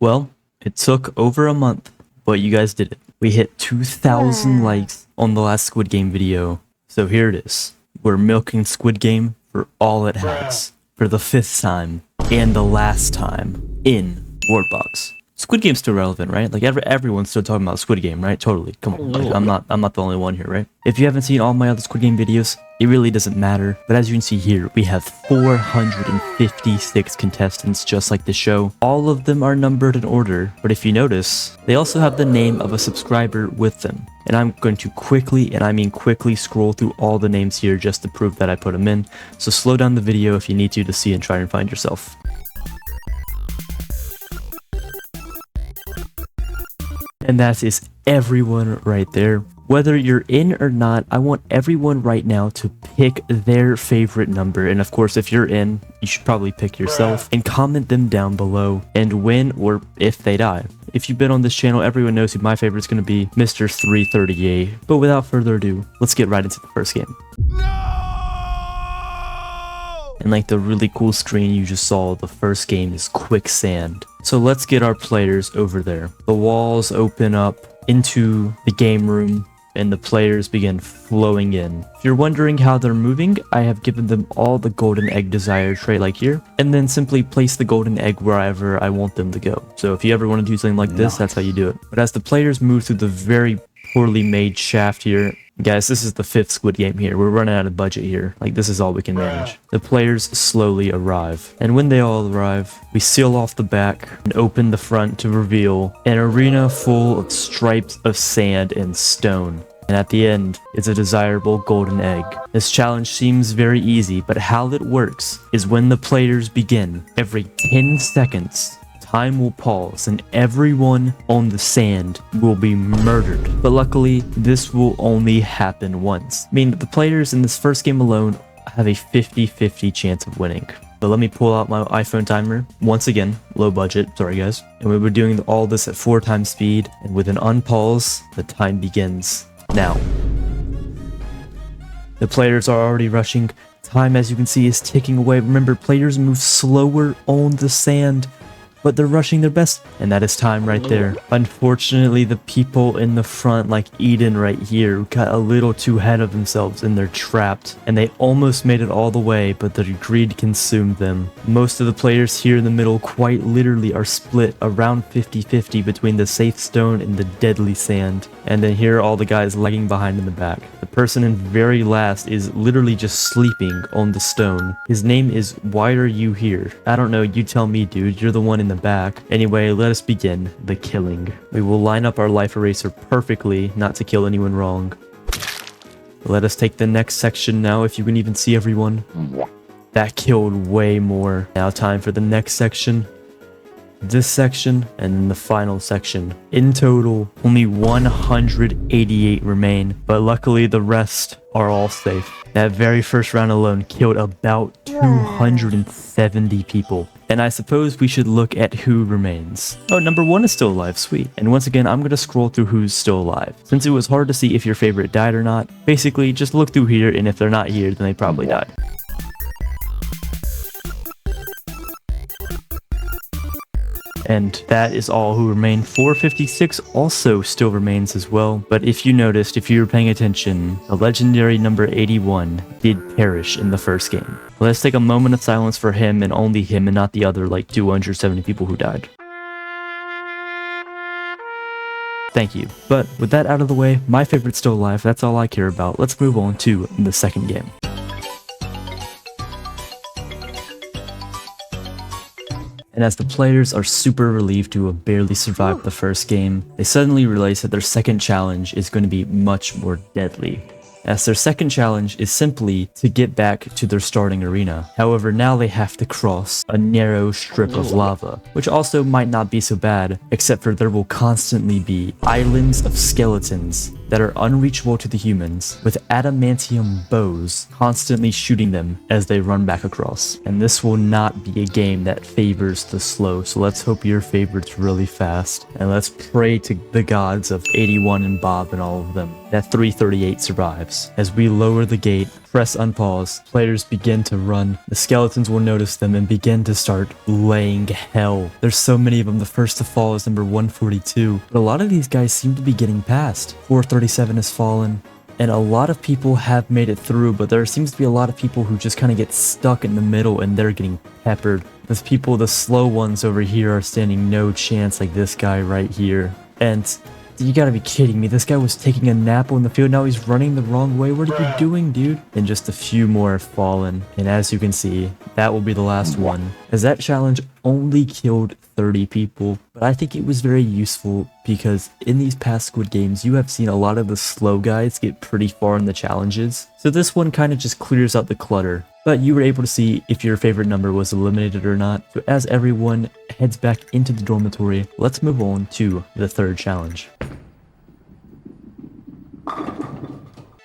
Well, it took over a month, but you guys did it. We hit 2,000 likes on the last Squid Game video. So here it is. We're milking Squid Game for all it has. For the 5th time and the last time in WorldBox. Squid Game's still relevant, right? Like everyone's still talking about Squid Game, right? Totally. Come on. Like, I'm not the only one here, right? If you haven't seen all my other Squid Game videos, it really doesn't matter. But as you can see here, we have 456 contestants just like the show. All of them are numbered in order, but if you notice, they also have the name of a subscriber with them. And I'm going to quickly, and I mean quickly, scroll through all the names here just to prove that I put them in. So slow down the video if you need to see and try and find yourself. And that is everyone right there. Whether you're in or not, I want everyone right now to pick their favorite number. And of course, if you're in, you should probably pick yourself and comment them down below and win or if they die. If you've been on this channel, everyone knows who my favorite is going to be, Mr. 338. But without further ado, let's get right into the first game. And like the really cool screen you just saw, the first game is quicksand. So let's get our players over there. The walls open up into the game room and the players begin flowing in. If you're wondering how they're moving, I have given them all the golden egg desired trait like here, and then simply place the golden egg wherever I want them to go. So if you ever want to do something like this, that's how you do it. But as the players move through the very poorly made shaft here, guys, this is the 5th Squid Game here. We're running out of budget here. Like, this is all we can manage. The players slowly arrive. And when they all arrive, we seal off the back and open the front to reveal an arena full of stripes of sand and stone. And at the end is a desirable golden egg. This challenge seems very easy, but how it works is when the players begin, every 10 seconds, time will pause and everyone on the sand will be murdered. But luckily, this will only happen once. Meaning the players in this first game alone have a 50-50 chance of winning. But let me pull out my iPhone timer. Once again, low budget, sorry guys. And we were doing all this at 4 times speed, and with an unpause, the time begins now. The players are already rushing. Time, as you can see, is ticking away. Remember, players move slower on the sand, but they're rushing their best, and that is time right there. Unfortunately, the people in the front, like Eden right here, got a little too ahead of themselves and they're trapped, and they almost made it all the way, but their greed consumed them. Most of the players here in the middle quite literally are split around 50-50 between the safe stone and the deadly sand. And then here are all the guys lagging behind in the back. The person in very last is literally just sleeping on the stone. His name is Why Are You Here? I don't know, you tell me, dude. You're the one in the back. Anyway, let us begin the killing. We will line up our life eraser perfectly, not to kill anyone wrong. Let us take the next section now, if you can even see everyone. That killed way more. Now time for the next section. This section, and then the final section. In total, only 188 remain, but luckily the rest are all safe. That very first round alone killed about 270 people. And I suppose we should look at who remains. Oh, number 1 is still alive, sweet. And once again, I'm going to scroll through who's still alive. Since it was hard to see if your favorite died or not, basically just look through here, and if they're not here, then they probably died. And that is all who remain. 456 also still remains as well. But if you noticed, if you were paying attention, the legendary number 81 did perish in the first game. Let's take a moment of silence for him and only him, and not the other like 270 people who died. Thank you. But with that out of the way, my favorite's still alive. That's all I care about. Let's move on to the second game. And as the players are super relieved to have barely survived the first game, they suddenly realize that their second challenge is going to be much more deadly. As their second challenge is simply to get back to their starting arena. However, now they have to cross a narrow strip of lava, which also might not be so bad, except for there will constantly be islands of skeletons that are unreachable to the humans, with adamantium bows constantly shooting them as they run back across. And this will not be a game that favors the slow, so let's hope your favorite's really fast, and let's pray to the gods of 81 and Bob and all of them. that 338 survives. As we lower the gate, press unpause, players begin to run. The skeletons will notice them and begin to start laying hell. There's so many of them. The first to fall is number 142, but a lot of these guys seem to be getting past. 437 has fallen. And a lot of people have made it through, but there seems to be a lot of people who just kind of get stuck in the middle and they're getting peppered. Those people, the slow ones over here, are standing no chance, like this guy right here. And you gotta be kidding me. This guy was taking a nap on the field. Now he's running the wrong way. What are you doing, dude? And just a few more have fallen. And as you can see, that will be the last one. As that challenge only killed 30 people. But I think it was very useful because in these past Squid games, you have seen a lot of the slow guys get pretty far in the challenges. So this one kind of just clears out the clutter. But you were able to see if your favorite number was eliminated or not. So as everyone heads back into the dormitory, let's move on to the third challenge.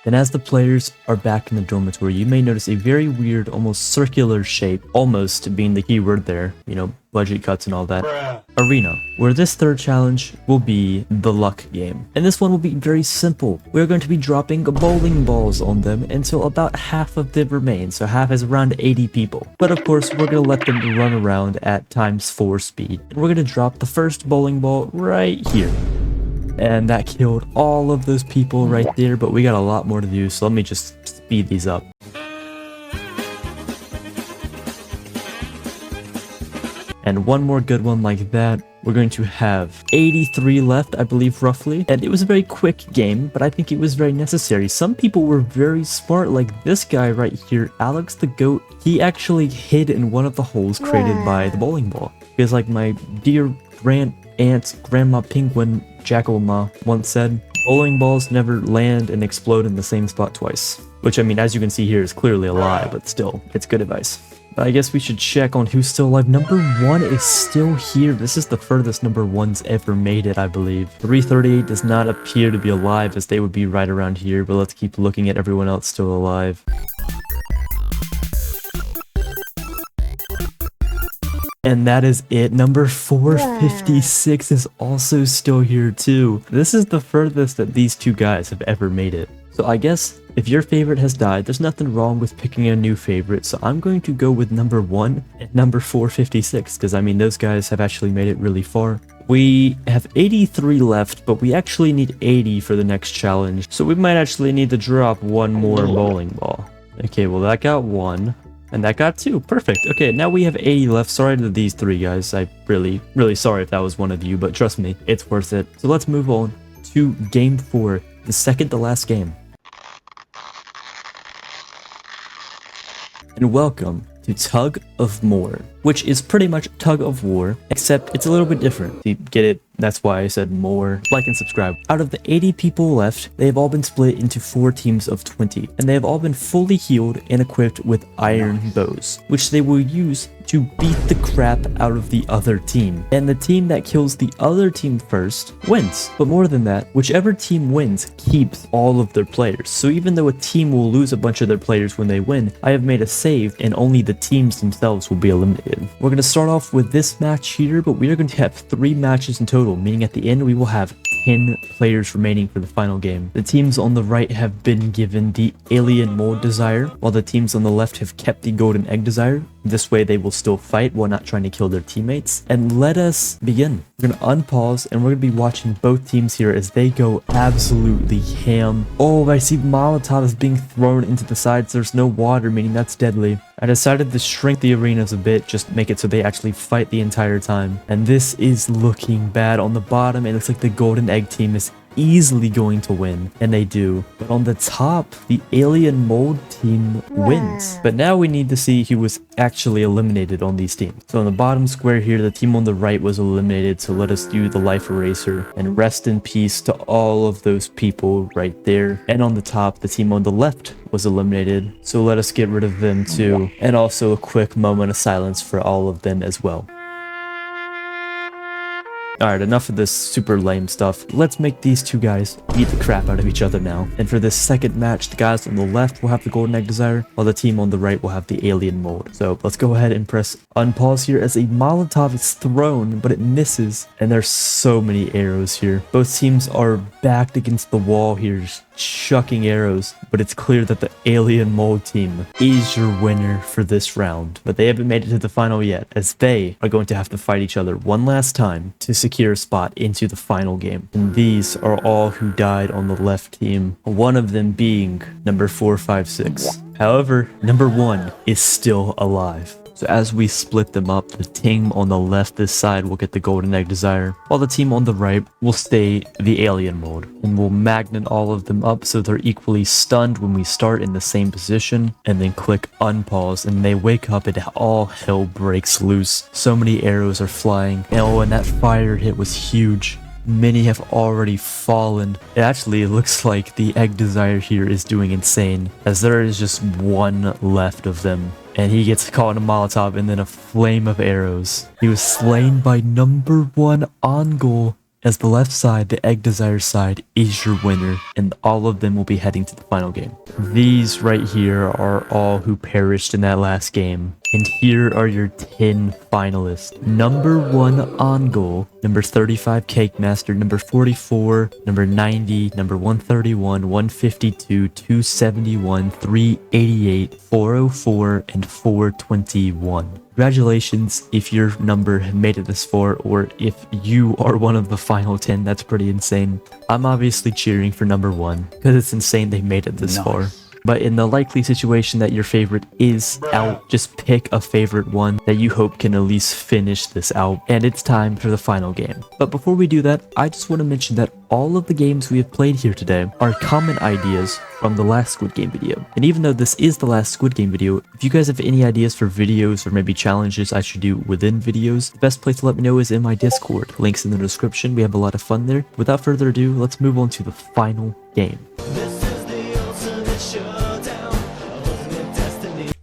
Then as the players are back in the dormitory, you may notice a very weird, almost circular shape, almost being the key word there, you know, budget cuts and all that, arena, where this third challenge will be the luck game. And this one will be very simple. We're going to be dropping bowling balls on them until about half of them remain, so half is around 80 people. But of course, we're going to let them run around at ×4 speed. And we're going to drop the first bowling ball right here. And that killed all of those people right there, but we got a lot more to do, so let me just speed these up. And one more good one like that. We're going to have 83 left, I believe, roughly. And it was a very quick game, but I think it was very necessary. Some people were very smart, like this guy right here, Alex the Goat. He actually hid in one of the holes created by the bowling ball. Because like my dear aunt's grandma penguin Jackal Ma once said, bowling balls never land and explode in the same spot twice. Which, I mean, as you can see here, is clearly a lie, but still, it's good advice. I guess we should check on who's still alive. Number 1 is still here. This is the furthest number 1's ever made it, I believe. 338 does not appear to be alive, as they would be right around here, but let's keep looking at everyone else still alive. And that is it. Number 456 is also still here too. This is the furthest that these two guys have ever made it. So I guess if your favorite has died, there's nothing wrong with picking a new favorite. So I'm going to go with number 1 and number 456, because I mean, those guys have actually made it really far. We have 83 left, but we actually need 80 for the next challenge. So we might actually need to drop one more bowling ball. Okay, well that got 1. And that got 2. Perfect. Okay, now we have 80 left. Sorry to these 3 guys. I'm really sorry if that was one of you, but trust me, it's worth it. So let's move on to game 4, the second to last game. And welcome to Tug of War, which is pretty much Tug of War, except it's a little bit different. You get it? That's why I said more. Like and subscribe. Out of the 80 people left, they have all been split into 4 teams of 20, and they have all been fully healed and equipped with iron bows, which they will use to beat the crap out of the other team. And the team that kills the other team first wins. But more than that, whichever team wins keeps all of their players. So even though a team will lose a bunch of their players when they win, I have made a save and only the teams themselves will be eliminated. We're going to start off with this match here, but we are going to have 3 matches in total, meaning at the end we will have 10 players remaining for the final game. The teams on the right have been given the alien mold desire, while the teams on the left have kept the golden egg desire. This way they will still fight while not trying to kill their teammates. And let us begin. We're going to unpause and we're going to be watching both teams here as they go absolutely ham. Oh, I see Molotov is being thrown into the sides. There's no water, meaning that's deadly. I decided to shrink the arenas a bit, just make it so they actually fight the entire time. And this is looking bad. On the bottom, it looks like the golden egg team is easily going to win, and they do. But on the top, the alien mold team wins. But now we need to see who was actually eliminated on these teams. So on the bottom square here, the team on the right was eliminated, so let us do the life eraser and rest in peace to all of those people right there. And on the top, the team on the left was eliminated, so let us get rid of them too. And also a quick moment of silence for all of them as well. Alright, enough of this super lame stuff. Let's make these two guys beat the crap out of each other now. And for this second match, the guys on the left will have the golden egg desire, while the team on the right will have the alien mold. So let's go ahead and press unpause here as a Molotov is thrown, but it misses. And there's so many arrows here. Both teams are backed against the wall here, chucking arrows, but it's clear that the alien mold team is your winner for this round. But they haven't made it to the final yet, as they are going to have to fight each other one last time to secure a spot into the final game. And these are all who died on the left team, one of them being number 456. However, number 1 is still alive. So as we split them up, the team on the left this side will get the golden egg desire, while the team on the right will stay the alien mode. And we'll magnet all of them up so they're equally stunned when we start in the same position, and then click unpause and they wake up and all hell breaks loose. So many arrows are flying. Oh, and that fire hit was huge. Many have already fallen. It looks like the egg desire here is doing insane, as there is just one left of them. And he gets caught in a Molotov and then a flame of arrows. He was slain by number 1 on goal, as the left side, the egg desire side, is your winner, and all of them will be heading to the final game. These right here are all who perished in that last game. And here are your 10 finalists. Number 1 on goal, number 35 Cake Master, number 44, number 90, number 131, 152, 271, 388, 404, and 421. Congratulations if your number made it this far, or if you are one of the final 10. That's pretty insane. I'm obviously cheering for number 1 because it's insane they made it this far. But in the likely situation that your favorite is out, just pick a favorite one that you hope can at least finish this out. And it's time for the final game. But before we do that, I just want to mention that all of the games we have played here today are common ideas from the last Squid Game video. And even though this is the last Squid Game video, if you guys have any ideas for videos or maybe challenges I should do within videos, the best place to let me know is in my Discord. Links in the description. We have a lot of fun there. Without further ado, let's move on to the final game.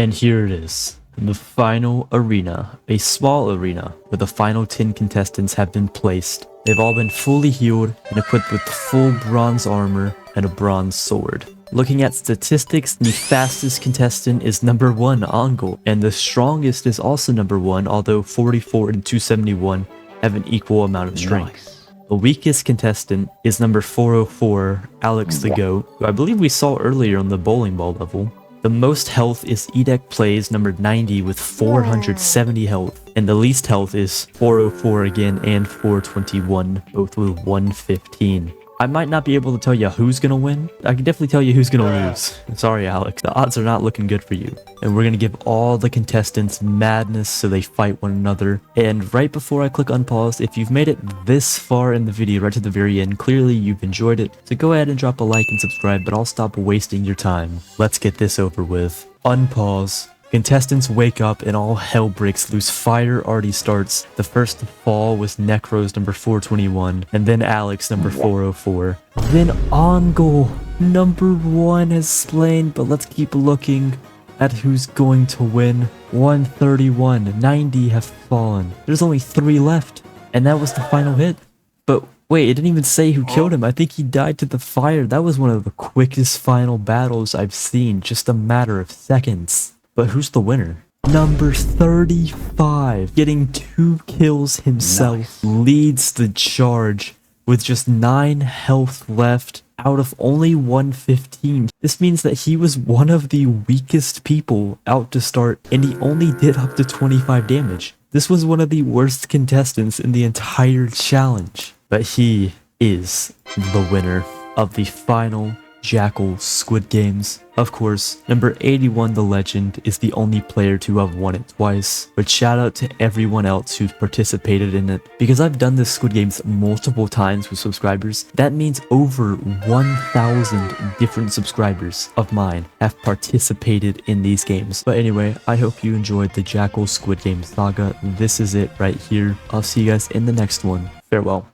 And here it is, the final arena, a small arena where the final 10 contestants have been placed. They've all been fully healed and equipped with full bronze armor and a bronze sword. Looking at statistics, the fastest contestant is number 1 on goal, and the strongest is also number 1, although 44 and 271 have an equal amount of strength. The weakest contestant is number 404, Alex the Goat, who I believe we saw earlier on the bowling ball level. The most health is Edek Plays number 90 with 470 health, and the least health is 404 again and 421, both with 115. I might not be able to tell you who's gonna win. I can definitely tell you who's gonna lose. Sorry, Alex. The odds are not looking good for you. And we're gonna give all the contestants madness so they fight one another. And right before I click unpause, if you've made it this far in the video, right to the very end, clearly you've enjoyed it. So go ahead and drop a like and subscribe, but I'll stop wasting your time. Let's get this over with. Unpause. Contestants wake up and all hell breaks loose. Fire already starts. The first to fall was Necros number 421, and then Alex number 404. Then on goal, number 1 is slain, but let's keep looking at who's going to win. 131, 90 have fallen. There's only 3 left, and that was the final hit. But wait, it didn't even say who killed him. I think he died to the fire. That was one of the quickest final battles I've seen, just a matter of seconds. But who's the winner? Number 35, getting 2 kills himself, leads the charge with just 9 health left out of only 115. This means that he was one of the weakest people out to start, and he only did up to 25 damage. This was one of the worst contestants in the entire challenge. But he is the winner of the final Jackal Squid Games. Of course, number 81 the legend is the only player to have won it twice, but shout out to everyone else who's participated in it. Because I've done this Squid Games multiple times with subscribers, that means over 1,000 different subscribers of mine have participated in these games. But anyway, I hope you enjoyed the Jackal Squid Game saga. This is it right here. I'll see you guys in the next one. Farewell.